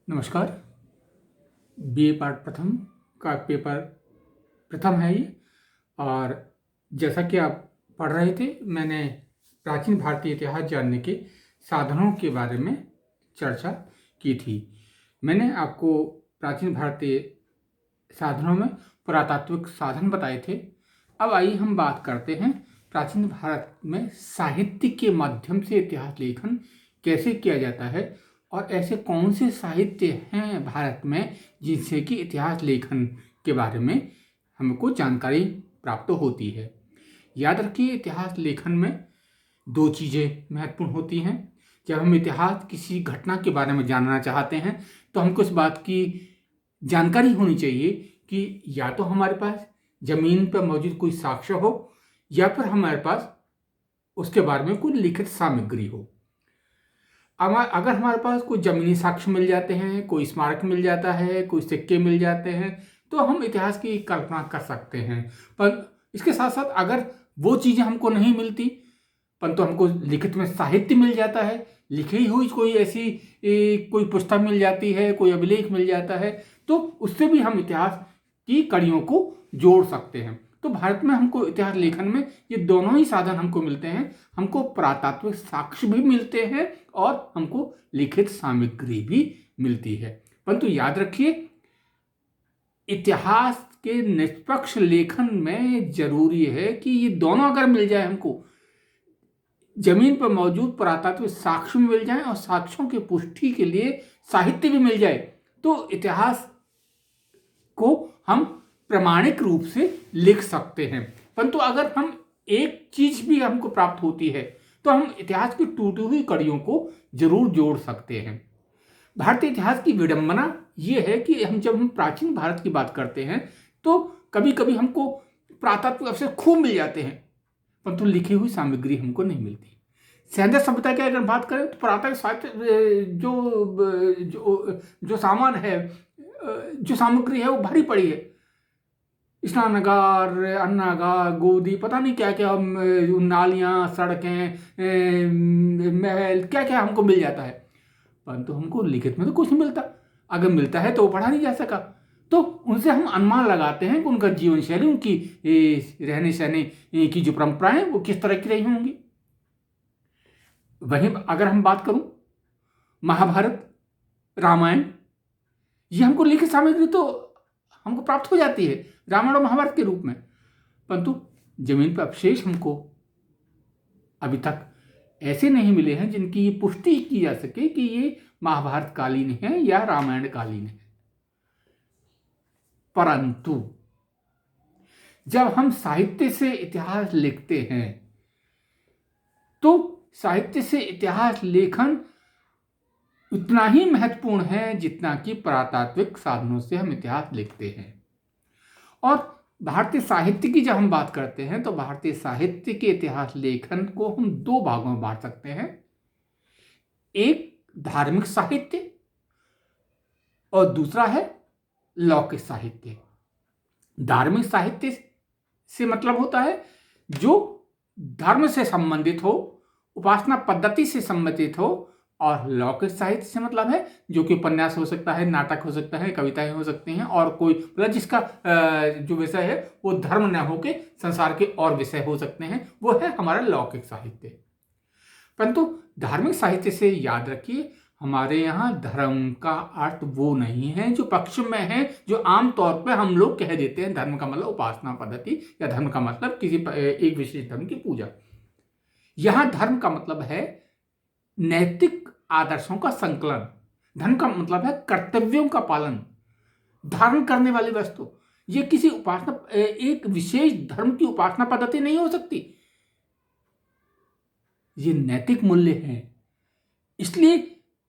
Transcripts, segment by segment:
नमस्कार। BA part प्रथम का पेपर प्रथम है ये। और जैसा कि आप पढ़ रहे थे, मैंने प्राचीन भारतीय इतिहास जानने के साधनों के बारे में चर्चा की थी। मैंने आपको प्राचीन भारतीय साधनों में पुरातात्विक साधन बताए थे। अब आइए हम बात करते हैं प्राचीन भारत में साहित्य के माध्यम से इतिहास लेखन कैसे किया जाता है और ऐसे कौन से साहित्य हैं भारत में जिनसे कि इतिहास लेखन के बारे में हमको जानकारी प्राप्त होती है। याद रखिए, इतिहास लेखन में दो चीज़ें महत्वपूर्ण होती हैं। जब हम इतिहास किसी घटना के बारे में जानना चाहते हैं तो हमको इस बात की जानकारी होनी चाहिए कि या तो हमारे पास ज़मीन पर मौजूद कोई साक्ष्य हो या फिर हमारे पास उसके बारे में कोई लिखित सामग्री हो। अगर हमारे पास कोई ज़मीनी साक्ष्य मिल जाते हैं, कोई स्मारक मिल जाता है, कोई सिक्के मिल जाते हैं, तो हम इतिहास की कल्पना कर सकते हैं। पर इसके साथ साथ अगर वो चीज़ें हमको नहीं मिलती, परंतु हमको लिखित में साहित्य मिल जाता है, लिखी हुई कोई ऐसी कोई पुस्तक मिल जाती है, कोई अभिलेख मिल जाता है, तो उससे भी हम इतिहास की कड़ियों को जोड़ सकते हैं। तो भारत में हमको इतिहास लेखन में ये दोनों ही साधन हमको मिलते हैं। हमको पुरातात्विक साक्ष्य भी मिलते हैं और हमको लिखित सामग्री भी मिलती है। परंतु याद रखिए, इतिहास के निष्पक्ष लेखन में जरूरी है कि ये दोनों अगर मिल जाए, हमको जमीन पर मौजूद पुरातात्विक साक्ष्य मिल जाए और साक्ष्यों की पुष्टि के लिए साहित्य भी मिल जाए, तो इतिहास को हम प्रामाणिक रूप से लिख सकते हैं। परंतु अगर हम एक चीज भी हमको प्राप्त होती है तो हम इतिहास की टूटी हुई कड़ियों को जरूर जोड़ सकते हैं। भारतीय इतिहास की विडंबना यह है कि जब हम प्राचीन भारत की बात करते हैं तो कभी कभी हमको पुरातत्व अवशेष खूब मिल जाते हैं, परंतु लिखी हुई सामग्री हमको नहीं मिलती। सैन्य सभ्यता की अगर बात करें तो पुरातत्व साहित्य जो सामान है, जो सामग्री है, वो भरी पड़ी है। स्नानागार, अन्नागार, गोदी, पता नहीं क्या क्या, नालियाँ, सड़कें, महल, क्या क्या हमको मिल जाता है, परंतु हमको लिखित में तो कुछ नहीं मिलता। अगर मिलता है तो वो पढ़ा नहीं जा सका। तो उनसे हम अनुमान लगाते हैं कि उनका जीवन शैली, उनकी रहने सहने की जो परंपराएं वो किस तरह की रही होंगी। वहीं अगर हम बात करूं महाभारत, रामायण, ये हमको लिखित सामग्री तो हमको प्राप्त हो जाती है रामायण और महाभारत के रूप में, परंतु जमीन पर अवशेष हमको अभी तक ऐसे नहीं मिले हैं जिनकी पुष्टि की जा सके कि ये महाभारत कालीन है या रामायण कालीन है। परंतु जब हम साहित्य से इतिहास लिखते हैं तो साहित्य से इतिहास लेखन उतना ही महत्वपूर्ण है जितना कि पुरातात्विक साधनों से हम इतिहास लिखते हैं। और भारतीय साहित्य की जब हम बात करते हैं तो भारतीय साहित्य के इतिहास लेखन को हम दो भागों में बांट सकते हैं। एक धार्मिक साहित्य और दूसरा है लौकिक साहित्य। धार्मिक साहित्य से मतलब होता है जो धर्म से संबंधित हो, उपासना पद्धति से संबंधित हो, और लौकिक साहित्य से मतलब है जो कि उपन्यास हो सकता है, नाटक हो सकता है, कविताएं हो सकती हैं, और कोई मतलब जिसका जो विषय है वो धर्म न होके संसार के और विषय हो सकते हैं, वो है हमारा लौकिक साहित्य। परंतु धार्मिक साहित्य से याद रखिए, हमारे यहाँ धर्म का अर्थ वो नहीं है जो पक्ष में है, जो आमतौर पर हम लोग कह देते हैं धर्म का मतलब उपासना पद्धति, या धर्म का मतलब किसी एक विशेष धर्म की पूजा। यहाँ धर्म का मतलब है नैतिक आदर्शों का संकलन। धर्म का मतलब है कर्तव्यों का पालन, धारण करने वाली वस्तु। ये किसी उपासना, एक विशेष धर्म की उपासना पद्धति नहीं हो सकती, ये नैतिक मूल्य है। इसलिए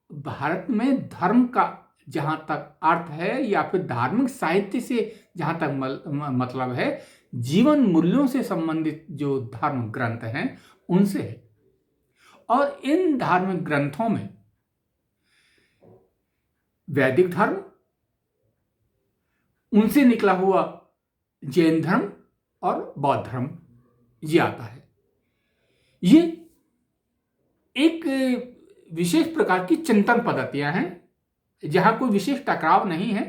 भारत में धर्म का जहां तक अर्थ है, या फिर धार्मिक साहित्य से जहां तक मतलब है, जीवन मूल्यों से संबंधित जो धर्म ग्रंथ हैं उनसे है। और इन धार्मिक ग्रंथों में वैदिक धर्म, उनसे निकला हुआ जैन धर्म और बौद्ध धर्म ये आता है। ये एक विशेष प्रकार की चिंतन पद्धतियां हैं जहां कोई विशेष टकराव नहीं है।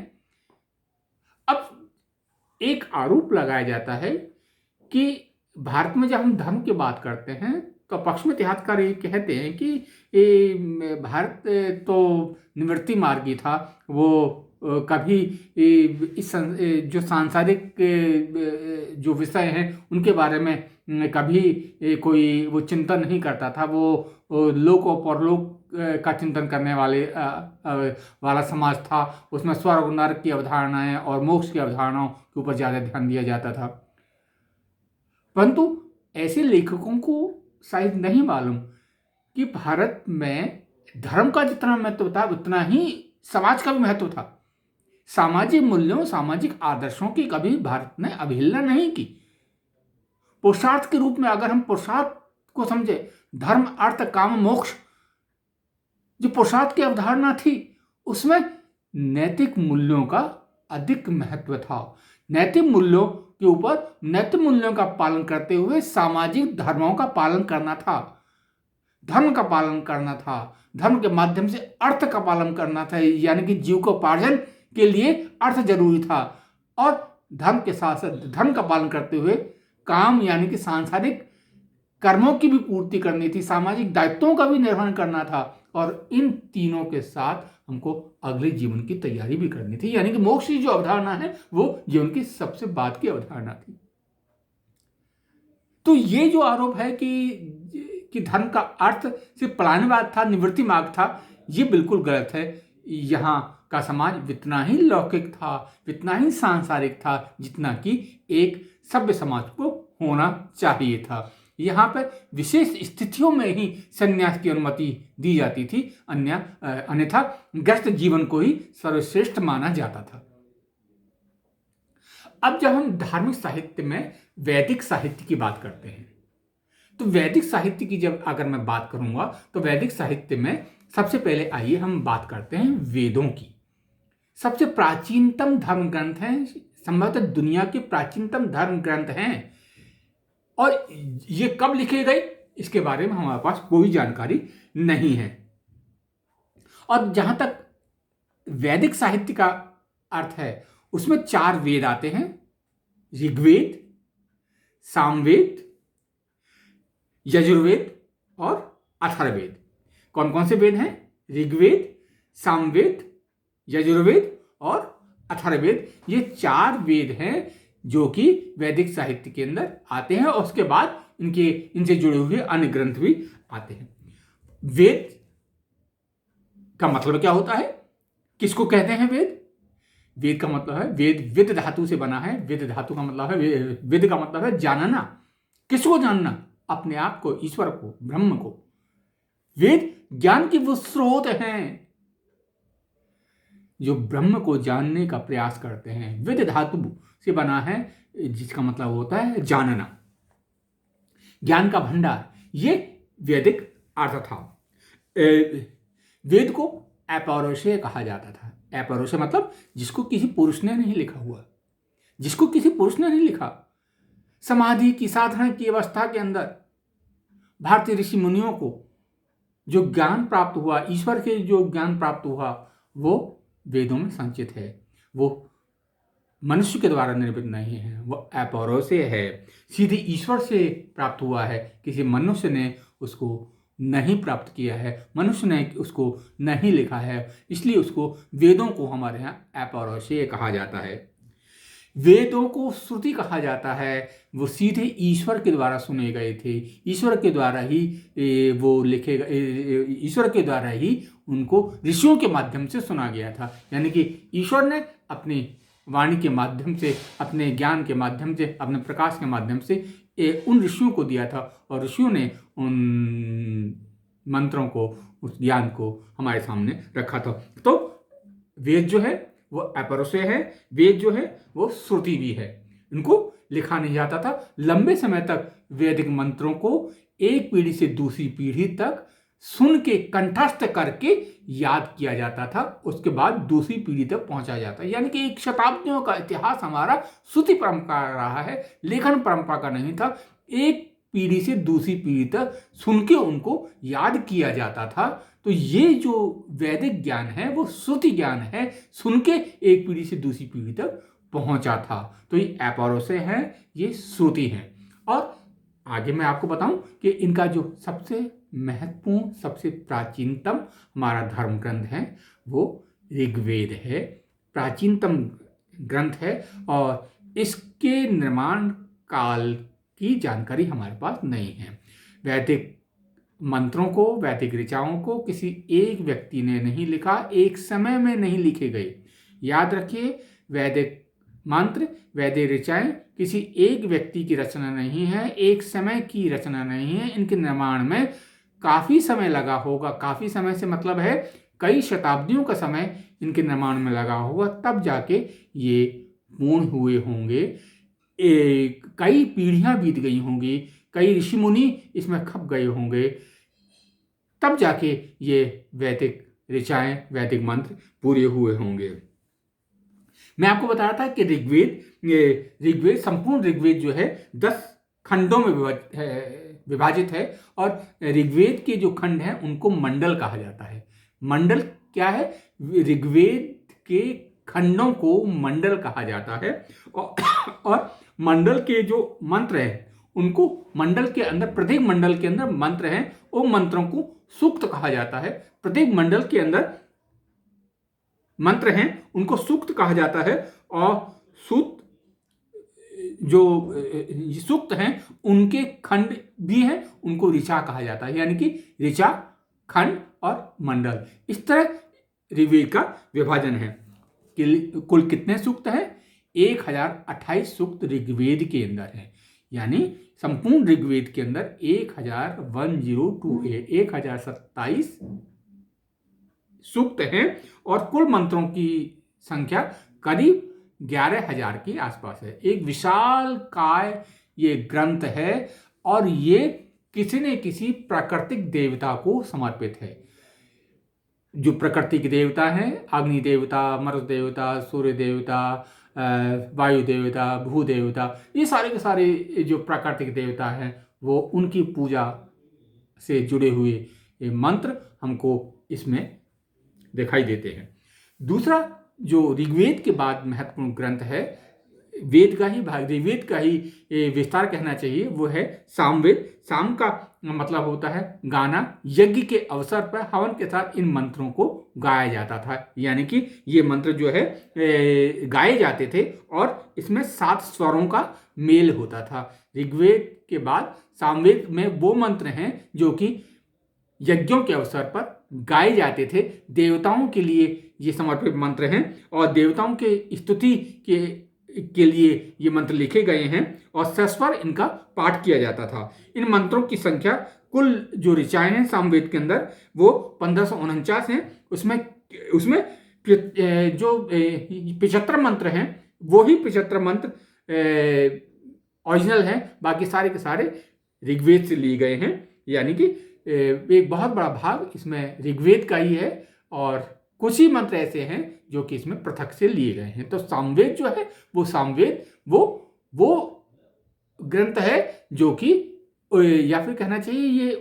अब एक आरोप लगाया जाता है कि भारत में जब हम धर्म की बात करते हैं तो पश्चिमी इतिहासकार ये कहते हैं कि भारत तो निवृत्ति मार्गी था। वो कभी जो सांसारिक जो विषय हैं उनके बारे में कभी कोई वो चिंतन नहीं करता था। वो लोक और परलोक का चिंतन करने वाला समाज था। उसमें स्वर्ग नरक की अवधारणाएं और मोक्ष की अवधारणाओं के ऊपर ज़्यादा ध्यान दिया जाता था। परंतु ऐसे लेखकों को शायद नहीं मालूम कि भारत में धर्म का जितना महत्व था उतना ही समाज का भी महत्व था। सामाजिक मूल्यों, सामाजिक आदर्शों की कभी भारत ने अवहेलना नहीं की। पुरुषार्थ के रूप में अगर हम पुरुषार्थ को समझे, धर्म अर्थ काम मोक्ष, जो पुरुषार्थ की अवधारणा थी उसमें नैतिक मूल्यों का अधिक महत्व था। नैतिक मूल्यों के ऊपर नैतिक मूल्यों का पालन करते हुए सामाजिक धर्मों का पालन करना था, धर्म का पालन करना था, धर्म के माध्यम से अर्थ का पालन करना था। यानी कि जीविकोपार्जन के लिए अर्थ जरूरी था और धर्म के साथ साथ धर्म का पालन करते हुए काम यानी कि सांसारिक कर्मों की भी पूर्ति करनी थी, सामाजिक दायित्वों का भी निर्वहन करना था और इन तीनों के साथ हमको अगले जीवन की तैयारी भी करनी थी। यानी कि मोक्ष की जो अवधारणा है वो जीवन की सबसे बाद की अवधारणा थी। तो ये जो आरोप है कि धर्म का अर्थ सिर्फ पलायनवाद था, निवृत्ति मार्ग था, ये बिल्कुल गलत है। यहाँ का समाज इतना ही लौकिक था, इतना ही सांसारिक था जितना कि एक सभ्य समाज को होना चाहिए था। यहाँ पर विशेष स्थितियों में ही संन्यास की अनुमति दी जाती थी, अन्यथा गृहस्थ जीवन को ही सर्वश्रेष्ठ माना जाता था। अब जब हम धार्मिक साहित्य में वैदिक साहित्य की बात करते हैं तो वैदिक साहित्य की जब अगर मैं बात करूंगा तो वैदिक साहित्य में सबसे पहले आइए हम बात करते हैं वेदों की। सबसे प्राचीनतम धर्म ग्रंथ हैं, संभवतः दुनिया के प्राचीनतम धर्म ग्रंथ हैं और ये कब लिखे गए इसके बारे में हमारे पास कोई जानकारी नहीं है। और जहां तक वैदिक साहित्य का अर्थ है उसमें 4 वेद आते हैं, ऋग्वेद, सामवेद, यजुर्वेद और अथर्ववेद। कौन कौन से वेद हैं? ऋग्वेद, सामवेद, यजुर्वेद और अथर्ववेद। ये 4 वेद हैं जो कि वैदिक साहित्य के अंदर आते हैं और उसके बाद इनसे जुड़े हुए अन्य ग्रंथ भी आते हैं। वेद का मतलब क्या होता है? किसको कहते हैं वेद? वेद का मतलब है विद धातु से बना है। विद धातु का मतलब है विद का मतलब है जानना। किसको जानना? अपने आप को, ईश्वर को, ब्रह्म को। वेद ज्ञान की वो स्रोत हैं जो ब्रह्म को जानने का प्रयास करते हैं। विद धातु से बना है जिसका मतलब होता है जानना, ज्ञान का भंडार। ये वैदिक अर्थ था। वेद को अपौरुषेय कहा जाता था। अपौरुषेय मतलब जिसको किसी पुरुष ने नहीं लिखा हुआ, जिसको किसी पुरुष ने नहीं लिखा। समाधि की साधना की अवस्था के अंदर भारतीय ऋषि मुनियों को जो ज्ञान प्राप्त हुआ, ईश्वर के जो ज्ञान प्राप्त हुआ, वो वेदों में संचित है। वो मनुष्य के द्वारा निर्मित नहीं है, वो अपौरुषेय है, सीधे ईश्वर से प्राप्त हुआ है। किसी मनुष्य ने उसको नहीं प्राप्त किया है, मनुष्य ने उसको नहीं लिखा है, इसलिए उसको वेदों को हमारे यहाँ अपौरुषेय कहा जाता है। वेदों को श्रुति कहा जाता है, वो सीधे ईश्वर के द्वारा सुने गए थे, ईश्वर के द्वारा ही वो लिखे गए, ईश्वर के द्वारा ही उनको ऋषियों के माध्यम से सुना गया था। यानी कि ईश्वर ने अपनी वाणी के माध्यम से, अपने ज्ञान के माध्यम से, अपने प्रकाश के माध्यम से उन ऋषियों को दिया था और ऋषियों ने उन मंत्रों को, उस ज्ञान को हमारे सामने रखा था। तो वेद जो है वो अपौरुषेय है, वेद जो है वो श्रुति भी है। इनको लिखा नहीं जाता था। लंबे समय तक वैदिक मंत्रों को एक पीढ़ी से दूसरी पीढ़ी तक सुन के कंठस्थ करके याद किया जाता था, उसके बाद दूसरी पीढ़ी तक पहुंचा जाता। यानी कि एक शताब्दियों का इतिहास हमारा श्रुति परंपरा रहा है, लेखन परंपरा का नहीं था। एक पीढ़ी से दूसरी पीढ़ी तक सुन के उनको याद किया जाता था। तो ये जो वैदिक ज्ञान है वो श्रुति ज्ञान है, सुन के एक पीढ़ी से दूसरी पीढ़ी तक पहुंचा था। तो ये अपौरुषेय है, ये श्रुति है। और आगे मैं आपको बताऊं कि इनका जो सबसे महत्वपूर्ण, सबसे प्राचीनतम हमारा धर्म ग्रंथ है वो ऋग्वेद है, प्राचीनतम ग्रंथ है। और इसके निर्माण काल की जानकारी हमारे पास नहीं है। वैदिक मंत्रों को, वैदिक ऋचाओं को किसी एक व्यक्ति ने नहीं लिखा, एक समय में नहीं लिखे गए। याद रखिए, वैदिक मंत्र, वैदिक ऋचाएं किसी एक व्यक्ति की रचना नहीं है, एक समय की रचना नहीं है। इनके निर्माण में काफ़ी समय लगा होगा। काफ़ी समय से मतलब है कई शताब्दियों का समय इनके निर्माण में लगा होगा, तब जाके ये पूर्ण हुए होंगे। कई पीढ़ियां बीत गई होंगी, कई ऋषि मुनि इसमें खप गए होंगे, तब जाके ये वैदिक ऋचाएं, वैदिक मंत्र पूरे हुए होंगे। मैं आपको बता रहा था कि ऋग्वेद संपूर्ण ऋग्वेद जो है 10 खंडों में विभाजित है। और ऋग्वेद के जो खंड हैं उनको मंडल कहा जाता है। मंडल क्या है? ऋग्वेद के खंडों को मंडल कहा जाता है। और मंडल के जो मंत्र हैं उनको मंडल के अंदर, प्रत्येक मंडल के अंदर मंत्र हैं, उन मंत्रों को सूक्त कहा जाता है। प्रत्येक मंडल के अंदर मंत्र हैं उनको सूक्त कहा जाता है। और सूक्त जो सूक्त हैं उनके खंड भी हैं, उनको ऋचा कहा जाता है। यानी कि ऋचा, खंड और मंडल, इस तरह ऋग्वेद का विभाजन है। कुल कितने सूक्त हैं? 1028 सूक्त ऋग्वेद के अंदर है। यानी संपूर्ण ऋग्वेद के अंदर 1027 सूक्त हैं। और कुल मंत्रों की संख्या करीब 11,000 के आसपास है। एक विशाल काय ये ग्रंथ है और ये किसी न किसी प्राकृतिक देवता को समर्पित है। जो प्रकृति के देवता हैं, अग्नि देवता, मरुत देवता, सूर्य देवता, वायु देवता, भू देवता, ये सारे के सारे जो प्राकृतिक देवता हैं वो उनकी पूजा से जुड़े हुए ये मंत्र हमको इसमें दिखाई देते हैं। दूसरा जो ऋग्वेद के बाद महत्वपूर्ण ग्रंथ है, वेद का ही भाग, ऋग्वेद का ही विस्तार कहना चाहिए, वो है सामवेद। साम का मतलब होता है गाना। यज्ञ के अवसर पर हवन के साथ इन मंत्रों को गाया जाता था। यानी कि ये मंत्र जो है गाए जाते थे और इसमें 7 स्वरों का मेल होता था। ऋग्वेद के बाद सामवेद में वो मंत्र हैं जो कि यज्ञों के अवसर पर गाए जाते थे। देवताओं के लिए ये समर्पित मंत्र हैं और देवताओं के स्तुति के लिए ये मंत्र लिखे गए हैं और सस्वर इनका पाठ किया जाता था। इन मंत्रों की संख्या, कुल जो ऋचाएं हैं सामवेद के अंदर, वो 1549 हैं। उसमें जो 75 मंत्र हैं वो ही 75 मंत्र ओरिजिनल हैं, बाकी सारे के सारे ऋग्वेद से लिए गए हैं। यानी कि एक बहुत बड़ा भाग इसमें ऋग्वेद का ही है और कुछ ही मंत्र ऐसे हैं जो कि इसमें पृथक से लिए गए हैं। तो सामवेद जो है वो सामवेद वो ग्रंथ है जो कि, या फिर कहना चाहिए ये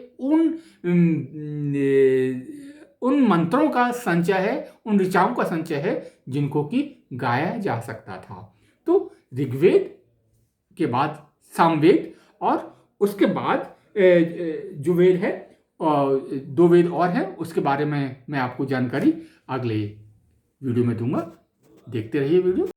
उन मंत्रों का संचय है, उन ऋचाओं का संचय है जिनको कि गाया जा सकता था। तो ऋग्वेद के बाद सामवेद और उसके बाद जो वेद है, 2 वेद और हैं, उसके बारे में मैं आपको जानकारी अगले वीडियो में दूंगा। देखते रहिए वीडियो।